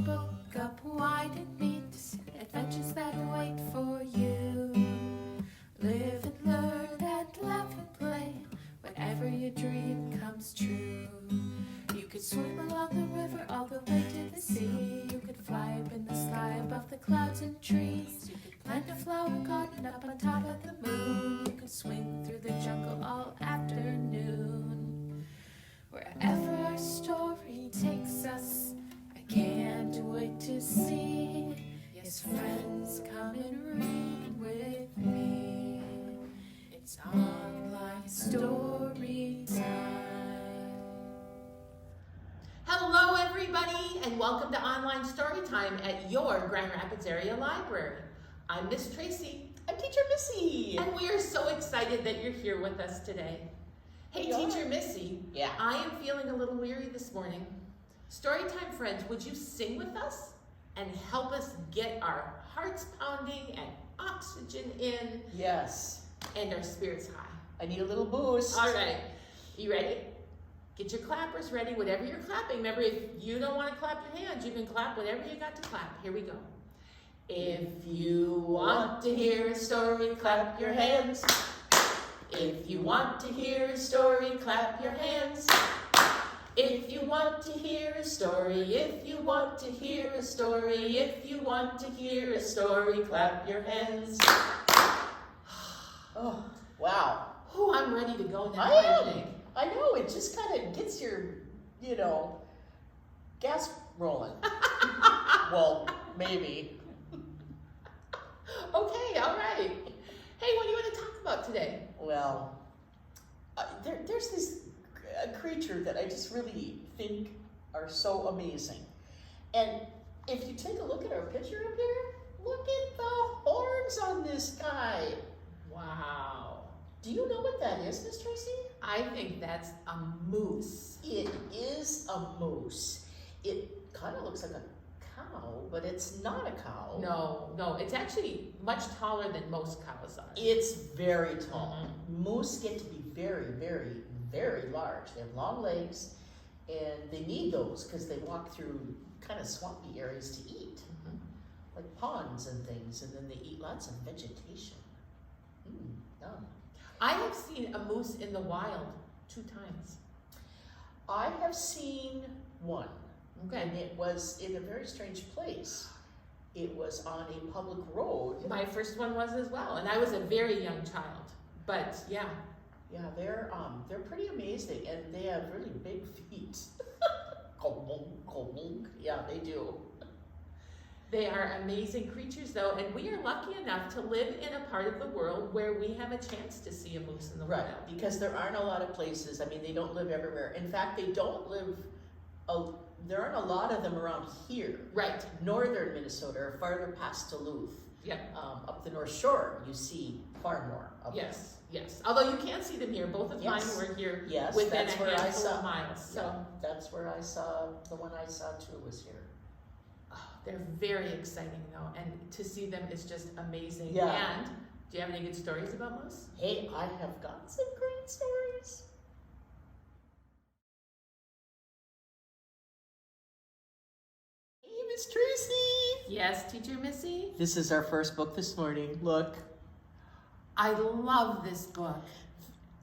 book up wide and meet adventures that wait for you. Live and learn and laugh and play whenever your dream comes true. You could swim along the river all the way to the sea. You could fly up in the sky above the clouds and trees. You could plant a flower garden up on top of the moon. You could swing through the jungle all afternoon. Wherever our story takes us, I can't wait to see. Yes, friends, come and read with me. It's online story time. Hello everybody, and welcome to Online Storytime at your Grand Rapids area library. I'm Miss Tracy. I'm Teacher Missy. And we are so excited that you're here with us today. Hey, Teacher Missy. Yeah. I am feeling a little weary this morning. Storytime friends, would you sing with us and help us get our hearts pounding and oxygen in? Yes. And our spirits high. I need a little boost. All right. You ready? Get your clappers ready, whatever you're clapping. Remember, if you don't want to clap your hands, you can clap whatever you got to clap. Here we go. If you want to hear a story, clap your hands. If you want to hear a story, clap your hands. If you want to hear a story, if you want to hear a story, if you want to hear a story, clap your hands. Oh, wow. Oh, I'm ready to go now. I know, it just kind of gets your, gas rolling. Well, maybe. Okay, all right. Hey, what do you want to talk about today? Well, there's this creature that I just really think are so amazing. And if you take a look at our picture up there, look at the horns on this guy. Wow. Do you know what that is, Miss Tracy? I think that's a moose. It is a moose. It kind of looks like a cow, but it's not a cow. No, it's actually much taller than most cows are. It's very tall. Moose get to be very, very, very large. They have long legs, and they need those because they walk through kind of swampy areas to eat, like ponds and things, and then they eat lots of vegetation. Yum. I have seen a moose in the wild 2 times. I have seen one. Okay. And it was in a very strange place. It was on a public road. My first one was as well, and I was a very young child. But yeah. Yeah, they're pretty amazing, and they have really big feet. Yeah, they do. They are amazing creatures, though, and we are lucky enough to live in a part of the world where we have a chance to see a moose in the wild. Right, because there aren't a lot of places. I mean, they don't live everywhere. In fact, they don't live. There aren't a lot of them around here. Right. Northern Minnesota, or farther past Duluth. Yep. Up the North Shore, you see far more of them. Yes. Although you can see them here. Both of mine were here within a handful of miles. So yeah, that's where I saw, the one I saw too was here. Oh, they're very exciting though, and to see them is just amazing. Yeah. And do you have any good stories about moose? Hey, I have got some great stories. Hey, Miss Tracy. Yes, Teacher Missy? This is our first book this morning. Look. I love this book.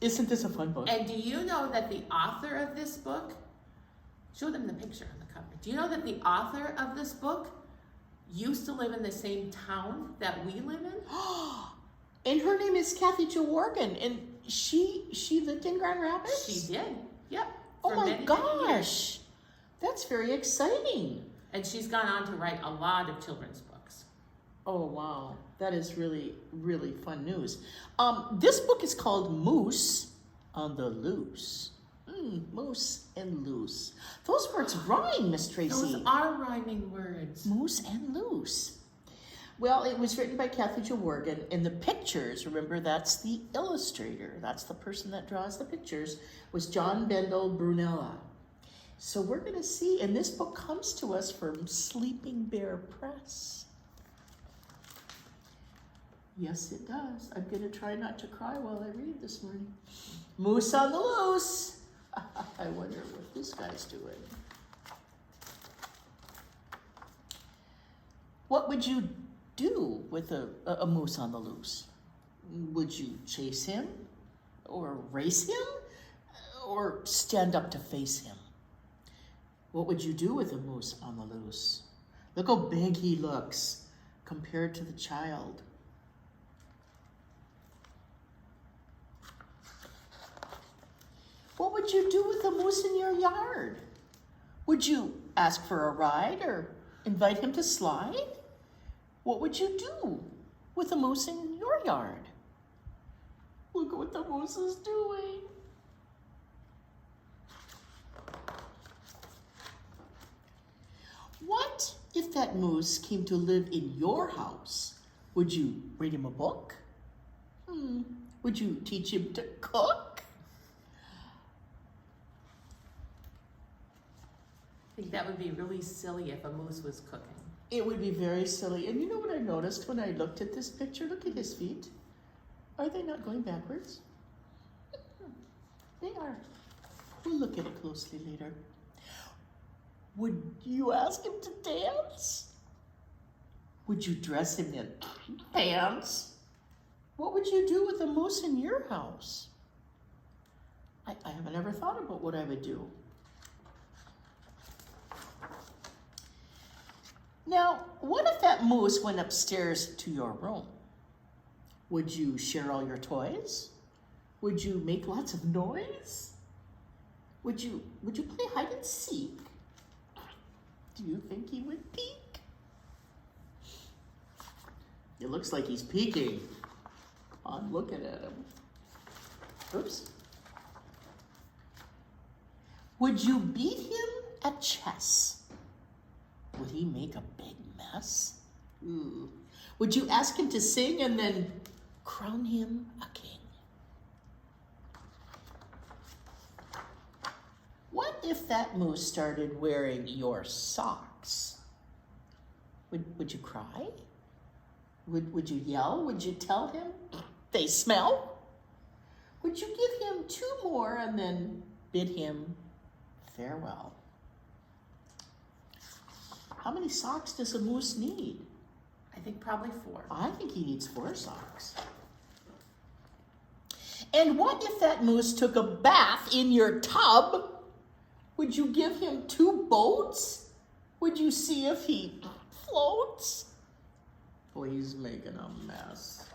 Isn't this a fun book? And do you know that the author of this book, show them the picture on the cover. Do you know that the author of this book used to live in the same town that we live in? And her name is Kathy Jo Worgan, and she lived in Grand Rapids? She did, yep. Oh my gosh, that's very exciting. And she's gone on to write a lot of children's books. Oh wow, that is really, really fun news. This book is called Moose on the Loose. Moose and loose. Those words rhyme, Miss Tracy. Those are rhyming words. Moose and loose. Well, it was written by Kathy Jo Worgan, and the pictures, remember, that's the illustrator. That's the person that draws the pictures, was John Bendel Brunella. So we're going to see, and this book comes to us from Sleeping Bear Press. Yes, it does. I'm going to try not to cry while I read this morning. Moose on the Loose. I wonder what this guy's doing. What would you do with a moose on the loose? Would you chase him? Or race him? Or stand up to face him? What would you do with a moose on the loose? Look how big he looks compared to the child. What would you do with a moose in your yard? Would you ask for a ride or invite him to slide? What would you do with a moose in your yard? Look at what the moose is doing. What if that moose came to live in your house? Would you read him a book? Would you teach him to cook? I think that would be really silly if a moose was cooking. It would be very silly. And you know what I noticed when I looked at this picture? Look at his feet. Are they not going backwards? They are. We'll look at it closely later. Would you ask him to dance? Would you dress him in pants? What would you do with a moose in your house? I haven't ever thought about what I would do. Now, what if that moose went upstairs to your room? Would you share all your toys? Would you make lots of noise? Would you play hide and seek? Do you think he would peek? It looks like he's peeking. I'm looking at him. Oops. Would you beat him at chess? Would he make a big mess? Would you ask him to sing and then crown him a king? What if that moose started wearing your socks? Would you cry? Would you yell? Would you tell him they smell? Would you give him 2 more and then bid him farewell? How many socks does a moose need? I think probably 4. I think he needs 4 socks. And what if that moose took a bath in your tub? Would you give him 2 boats? Would you see if he floats? Boy, he's making a mess.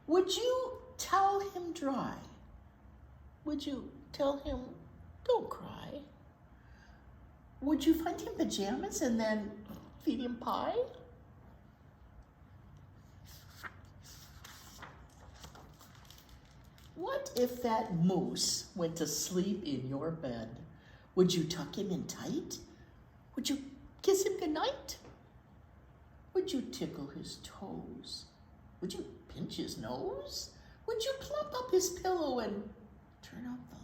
Would you tell him dry? Would you tell him don't cry? Would you find him pajamas and then feed him pie? What if that moose went to sleep in your bed? Would you tuck him in tight? Would you kiss him goodnight? Would you tickle his toes? Would you pinch his nose? Would you plump up his pillow and turn out the light?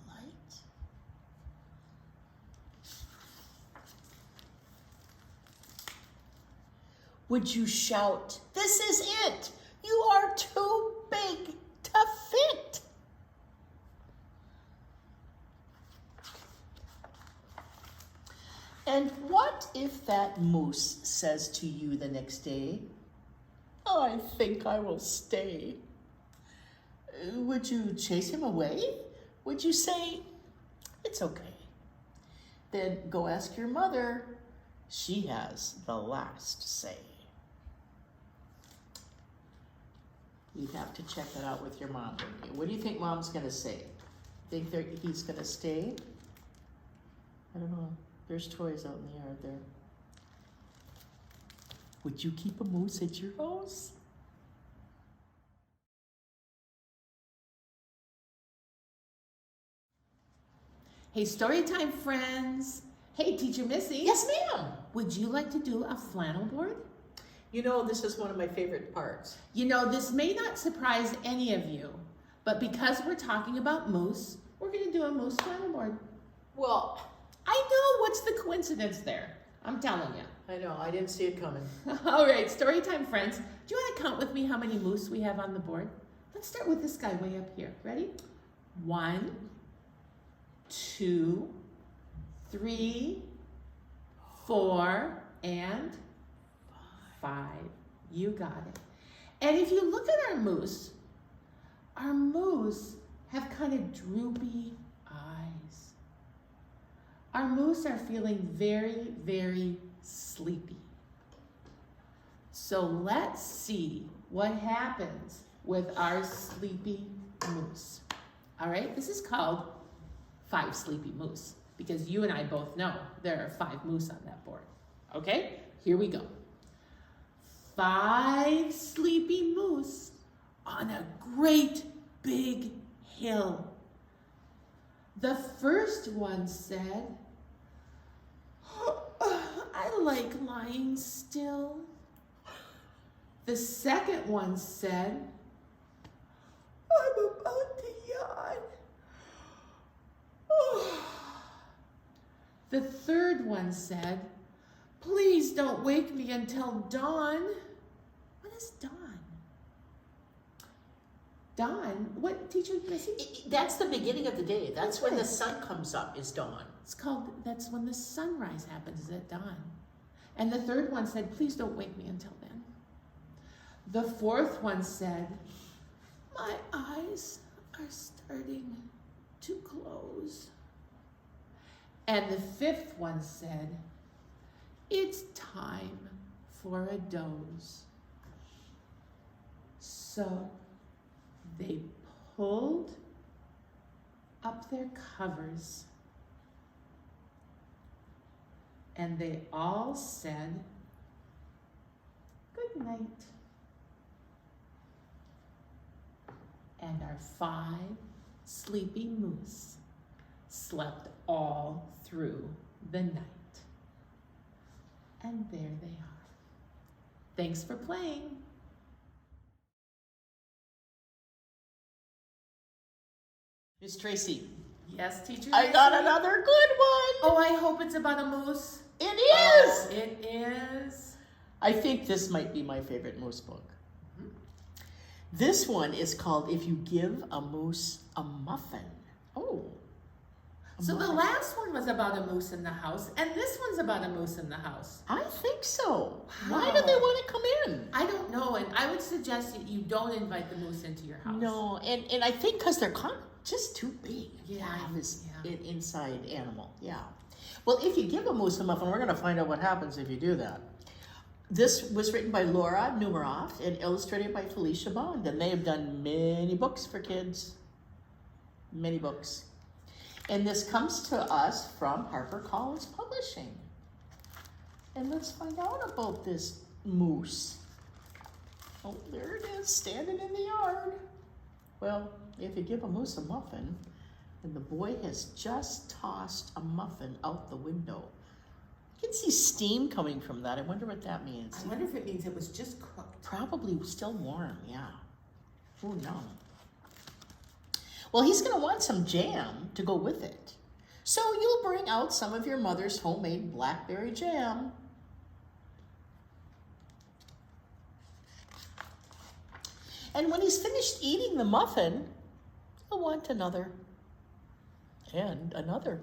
Would you shout, "This is it! You are too big to fit"? And what if that moose says to you the next day, "I think I will stay"? Would you chase him away? Would you say, "It's okay"? Then go ask your mother. She has the last say. You'd have to check that out with your mom, wouldn't you? What do you think Mom's going to say? Think he's going to stay? I don't know. There's toys out in the yard there. Would you keep a moose at your house? Hey, Storytime friends. Hey, Teacher Missy. Yes, ma'am. Would you like to do a flannel board? You know, this is one of my favorite parts. You know, this may not surprise any of you, but because we're talking about moose, we're going to do a moose flannel board. Well, I know, what's the coincidence there? I'm telling you. I know, I didn't see it coming. All right, Storytime friends. Do you want to count with me how many moose we have on the board? Let's start with this guy way up here. Ready? 1, 2, 3, 4, and 5. You got it. And if you look at our moose have kind of droopy eyes. Our moose are feeling very, very sleepy. So let's see what happens with our sleepy moose. All right, this is called 5 sleepy moose because you and I both know there are 5 moose on that board. Okay, here we go. 5 sleepy moose on a great big hill. The first one said, I like lying still. The second one said, I'm about to yawn. The third one said, please don't wake me until dawn. What is dawn? Dawn? What, Teacher Missy? That's the beginning of the day. That's when the sun comes up is dawn. It's called, that's when the sunrise happens, is at dawn. And the third one said, please don't wake me until then. The fourth one said, my eyes are starting to close. And the fifth one said, it's time for a doze. So they pulled up their covers and they all said, good night. And our 5 sleepy moose slept all through the night. And there they are. Thanks for playing. Miss Tracy, Yes, Teacher I got Missy? another good one. Oh, I hope it's about a moose. It is. It is. I think this might be my favorite moose book. This one is called If You Give a Moose a Muffin. Oh. So the last one was about a moose in the house, and this one's about a moose in the house. I think so. Wow. Why do they want to come in? I don't know, and I would suggest that you don't invite the moose into your house. No, and I think because they're kind of just too big to Yeah, have this yeah. inside animal. Yeah. Well, if you give a moose a muffin, we're going to find out what happens if you do that. This was written by Laura Numeroff and illustrated by Felicia Bond, and they have done many books for kids. Many books. And this comes to us from HarperCollins Publishing. And let's find out about this moose. Oh, there it is, standing in the yard. Well, if you give a moose a muffin, and the boy has just tossed a muffin out the window. You can see steam coming from that. I wonder what that means. I wonder if it means it was just cooked. Probably still warm, yeah. Oh, no. Well, he's going to want some jam to go with it. So you'll bring out some of your mother's homemade blackberry jam. And when he's finished eating the muffin, he'll want another. And another.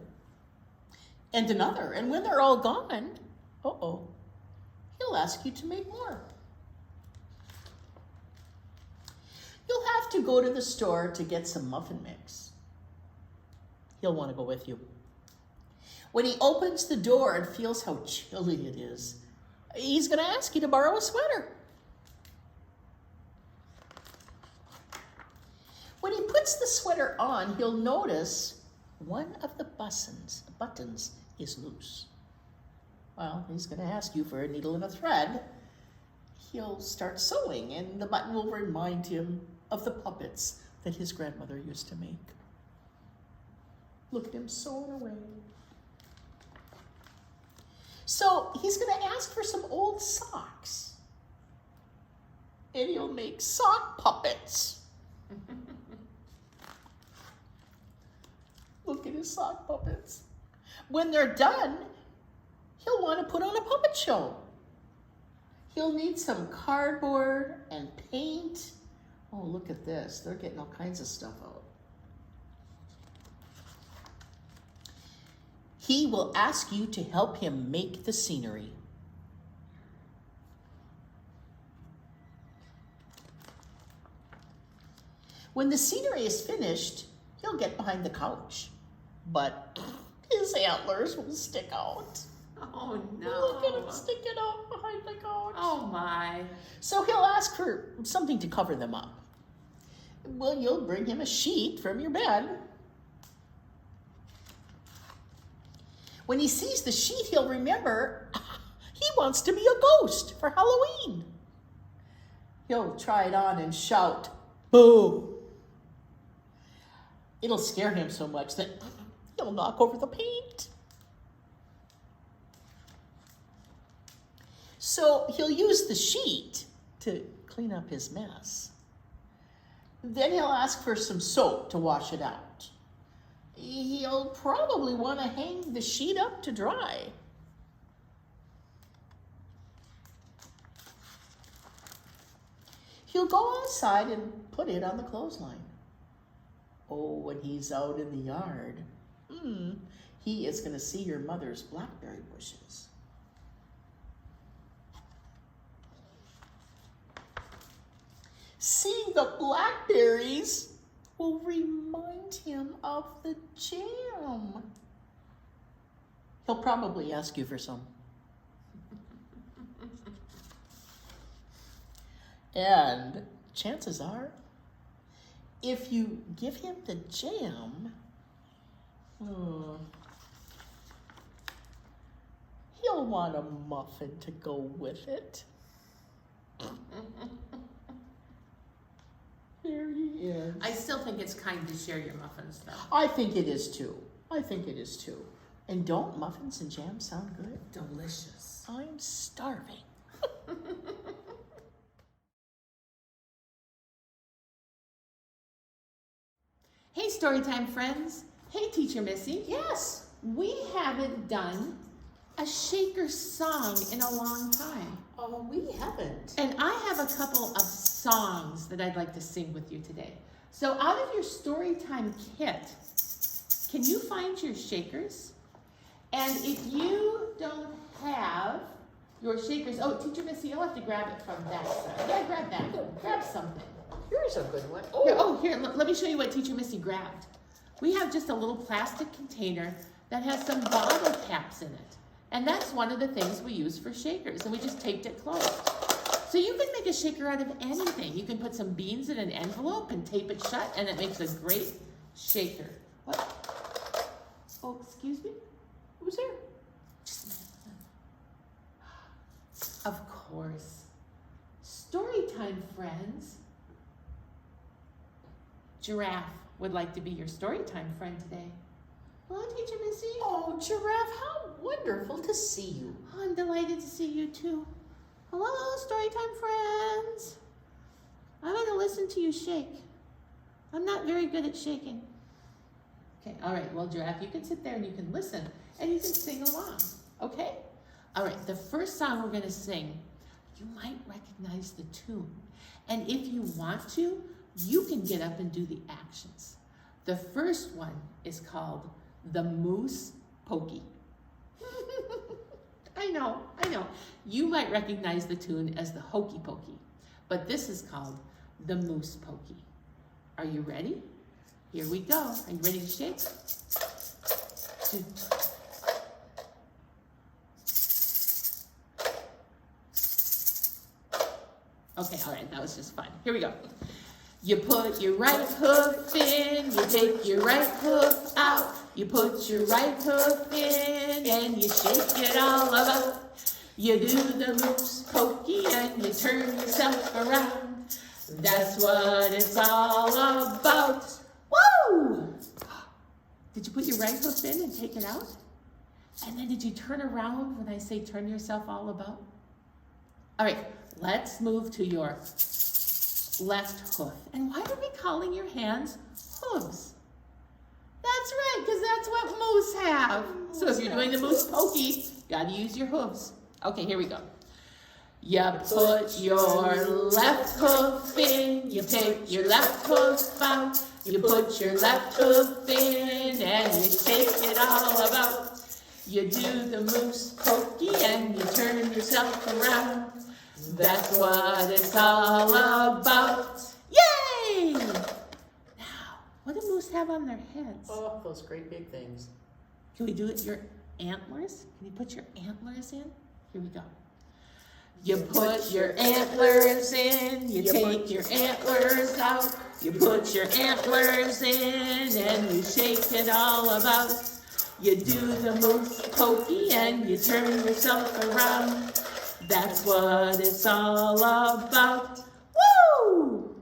And another. And when they're all gone, he'll ask you to make more. You'll have to go to the store to get some muffin mix. He'll want to go with you. When he opens the door and feels how chilly it is, he's going to ask you to borrow a sweater. When he puts the sweater on, he'll notice one of the buttons is loose. Well, he's going to ask you for a needle and a thread. He'll start sewing, and the button will remind him of the puppets that his grandmother used to make. Look at him sewing away. So he's going to ask for some old socks, and he'll make sock puppets. Look at his sock puppets. When they're done, he'll want to put on a puppet show. He'll need some cardboard and paint. Oh, look at this. They're getting all kinds of stuff out. He will ask you to help him make the scenery. When the scenery is finished, he'll get behind the couch, but his antlers will stick out. Oh no. Look at him sticking out behind the couch. Oh my. So he'll ask for something to cover them up. Well, you'll bring him a sheet from your bed. When he sees the sheet, he'll remember he wants to be a ghost for Halloween. He'll try it on and shout, "Boo!" It'll scare him so much that he'll knock over the paint. So he'll use the sheet to clean up his mess. Then he'll ask for some soap to wash it out. He'll probably want to hang the sheet up to dry. He'll go outside and put it on the clothesline. Oh, when he's out in the yard, he is going to see your mother's blackberry bushes. Seeing the blackberries will remind him of the jam. He'll probably ask you for some. And chances are, if you give him the jam, he'll want a muffin to go with it. There he is. I still think it's kind to share your muffins, though. I think it is too. I think it is too. And don't muffins and jam sound good? Delicious. I'm starving. Hey, Storytime friends. Hey, Teacher Missy. Yes. We haven't done a shaker song in a long time. Oh, we haven't. And I have a couple of songs that I'd like to sing with you today. So out of your Storytime kit, can you find your shakers? And if you don't have your shakers, oh, Teacher Missy, you'll have to grab it from that side. Yeah, grab that. Grab something. Here's a good one. Here, let me show you what Teacher Missy grabbed. We have just a little plastic container that has some bottle caps in it. And that's one of the things we use for shakers, and we just taped it closed. So you can make a shaker out of anything. You can put some beans in an envelope and tape it shut, and it makes a great shaker. What? Oh, excuse me? Who's there? Just a minute. Of course. Storytime friends. Giraffe would like to be your Storytime friend today. Hello, Teacher Missy. Oh, Giraffe, how wonderful to see you. Oh, I'm delighted to see you too. Hello, Storytime friends. I'm going to listen to you shake. I'm not very good at shaking. Okay, all right. Well, Giraffe, you can sit there and you can listen and you can sing along. Okay? All right, the first song we're going to sing, you might recognize the tune. And if you want to, you can get up and do the actions. The first one is called The Moose Pokey. I know. You might recognize the tune as the Hokey Pokey, but this is called The Moose Pokey. Are you ready? Here we go. Are you ready to shake? Okay, all right, that was just fun. Here we go. You put your right hoof in, you take your right hoof out. You put your right hoof in and you shake it all about. You do the moose pokey and you turn yourself around. That's what it's all about. Woo! Did you put your right hoof in and take it out? And then did you turn around when I say turn yourself all about? All right, let's move to your left hoof. And why are we calling your hands hooves? That's right, because that's what moose have. So if you're doing the moose pokey, you gotta use your hooves. Okay, here we go. You put your left hoof in, you take your left hoof out, you put your left hoof in, and you shake it all about. You do the moose pokey and you turn yourself around. That's what it's all about. Yay! Now, what do moose have on their heads? Oh, those great big things. Can we do it your antlers? Can you put your antlers in? Here we go. You put your antlers in, you take your antlers out. You put your antlers in and you shake it all about. You do the moose pokey and you turn yourself around. That's what it's all about. Woo!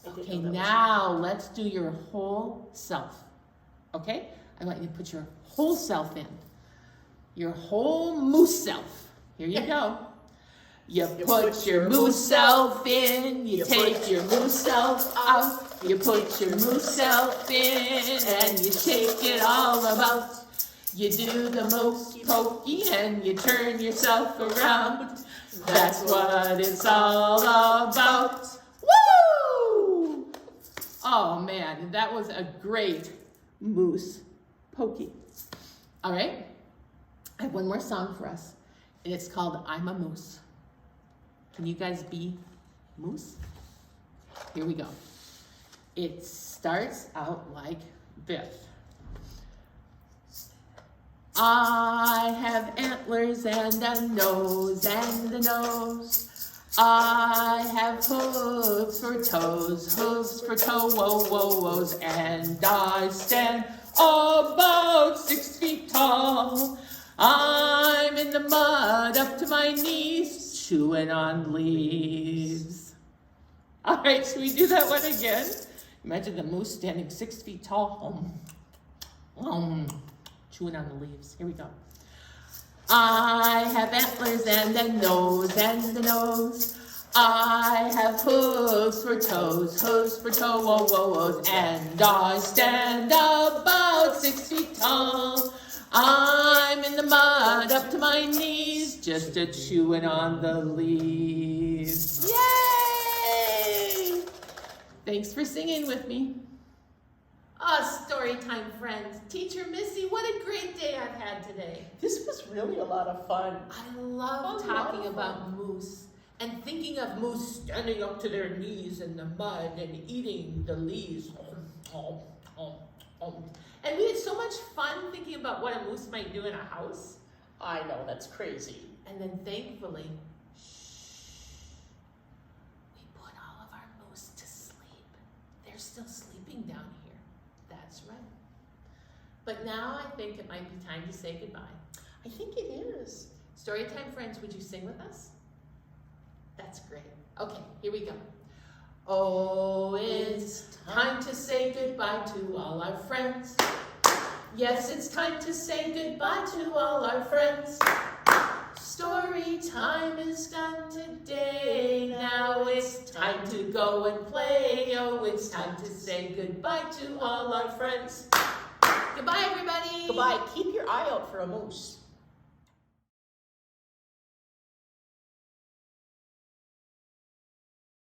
Okay, now let's do your whole self. Okay? I want you to put your whole self in. Your whole moose self. Here you go. You put your moose self in, you take your moose self out. You put your moose self in and you shake it all about. You do the moose pokey and you turn yourself around. That's what it's all about. Woo! Oh man, that was a great moose pokey. All right, I have one more song for us, and it's called I'm a Moose. Can you guys be moose? Here we go. It starts out like this. I have antlers and a nose and a nose. I have hooves for toe-woes, and I stand about 6 feet tall. I'm in the mud up to my knees, chewing on leaves. All right, should we do that one again? Imagine the moose standing 6 feet tall, chewing on the leaves. Here we go. I have antlers and a nose and a nose. I have hooves for toe-woes, and I stand about 6 feet tall. I'm in the mud up to my knees, just a chewing on the leaves. Yay! Thanks for singing with me. Storytime friends. Teacher Missy, what a great day I've had today. This was really a lot of fun. I love talking about moose and thinking of moose standing up to their knees in the mud and eating the leaves. And we had so much fun thinking about what a moose might do in a house. I know, that's crazy. And then thankfully, we put all of our moose to sleep. They're still sleeping down here. That's right. But now I think it might be time to say goodbye. I think it is. Storytime friends, would you sing with us? That's great. Okay, here we go. Oh, it's time to say goodbye to all our friends. Yes, it's time to say goodbye to all our friends. Story time is done today. Now it's time to go and play. Oh, it's time to say goodbye to all our friends. Goodbye, everybody. Goodbye. Keep your eye out for a moose.